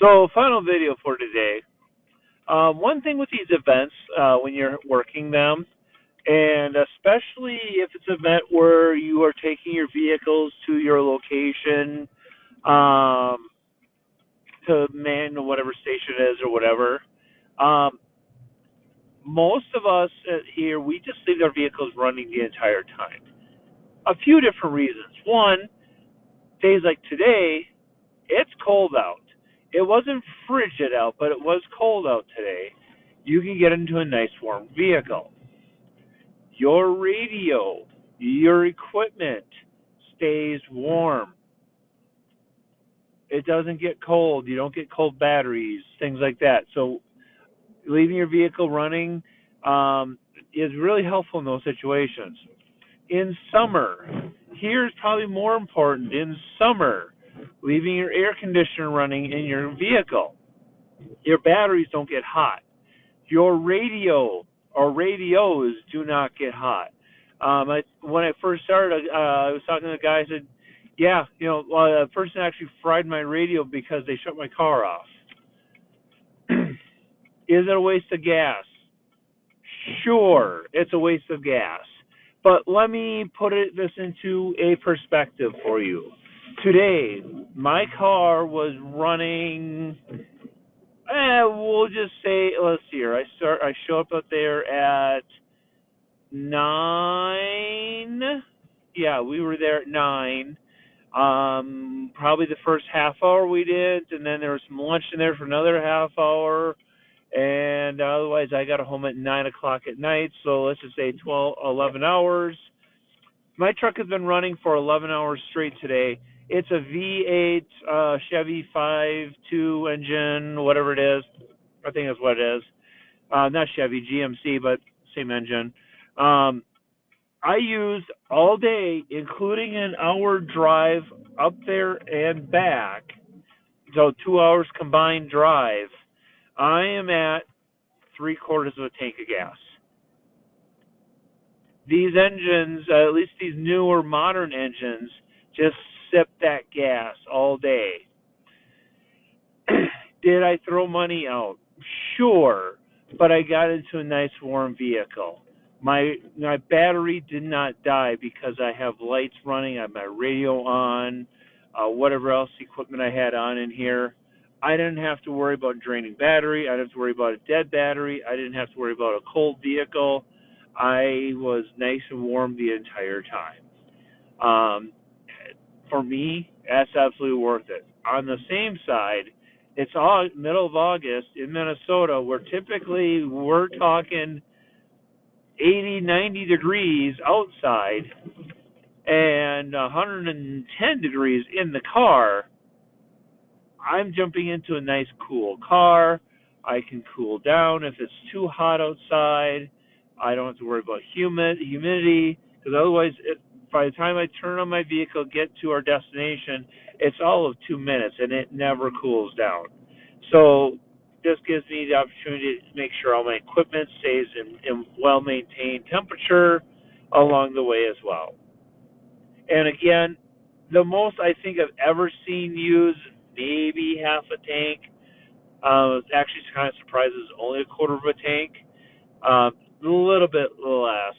So, final video for today. One thing with these events, when you're working them, and especially if it's an event where you are taking your vehicles to your location um, to man whatever station it is or whatever, um, most of us here, we just leave our vehicles running the entire time. A few different reasons. One, days like today, it's cold out. It wasn't frigid out, but it was cold out today. You can get into a nice warm vehicle. Your radio, your equipment stays warm. It doesn't get cold. You don't get cold batteries, things like that. So leaving your vehicle running is really helpful in those situations. In summer, here's probably more important. In summer, leaving your air conditioner running in your vehicle, your batteries don't get hot. Your radio or radios do not get hot. When I first started, I was talking to the guy. I said, "Yeah, a person actually fried my radio because they shut my car off." Is it a waste of gas? Sure, it's a waste of gas. But let me put this into a perspective for you. Today, my car was running. We'll just say, let's see here. I show up out there at 9. Yeah, we were there at 9. Probably the first half hour we did, and then there was some lunch in there for another half hour. And otherwise, I got home at 9 o'clock at night. So let's just say 12, 11 hours. My truck has been running for 11 hours straight today. It's a V8 Chevy 5.2 engine, whatever it is. I think that's what it is. Not Chevy, GMC, but same engine. I used all day, including an hour drive up there and back, so 2 hours combined drive. I am at 3/4 of a tank of gas. These engines, at least these newer modern engines, just sip that gas all day. Did I throw money out? Sure, but I got into a nice warm vehicle. My battery did not die because I have lights running, I have my radio on, whatever else equipment I had on in here. I didn't have to worry about draining battery. I didn't have to worry about a dead battery. I didn't have to worry about a cold vehicle. I was nice and warm the entire time. For me, that's absolutely worth it. On the same side, it's all middle of August in Minnesota, where typically we're talking 80, 90 degrees outside and 110 degrees in the car. I'm jumping into a nice cool car. I can cool down if it's too hot outside. I don't have to worry about humidity, because otherwise, by the time I turn on my vehicle, get to our destination, it's all of 2 minutes, and it never cools down. So this gives me the opportunity to make sure all my equipment stays in well-maintained temperature along the way as well. And again, the most I think I've ever seen use maybe half a tank. Actually, kind of surprises only 1/4 of a tank. A little bit less.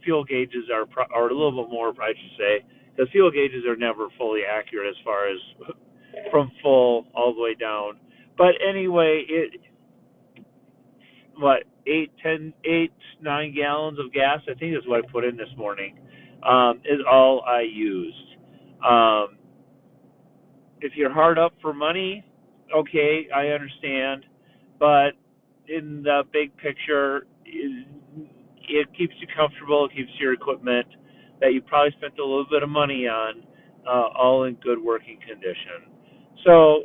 Fuel gauges are a little bit more, I should say. The fuel gauges are never fully accurate as far as from full all the way down. But anyway, eight, 10, 8, 9 gallons of gas, I think is what I put in this morning, is all I used. If you're hard up for money, okay, I understand. But in the big picture, it keeps you comfortable. It keeps your equipment that you probably spent a little bit of money on, all in good working condition. So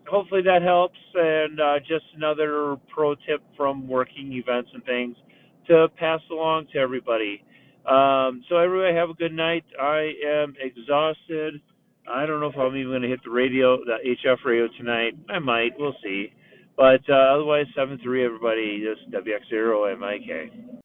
hopefully that helps. And just another pro tip from working events and things to pass along to everybody. So everybody have a good night. I am exhausted. I don't know if I'm even going to hit the HF radio tonight. I might. We'll see. But otherwise, 7-3, everybody. Just WX0MIK.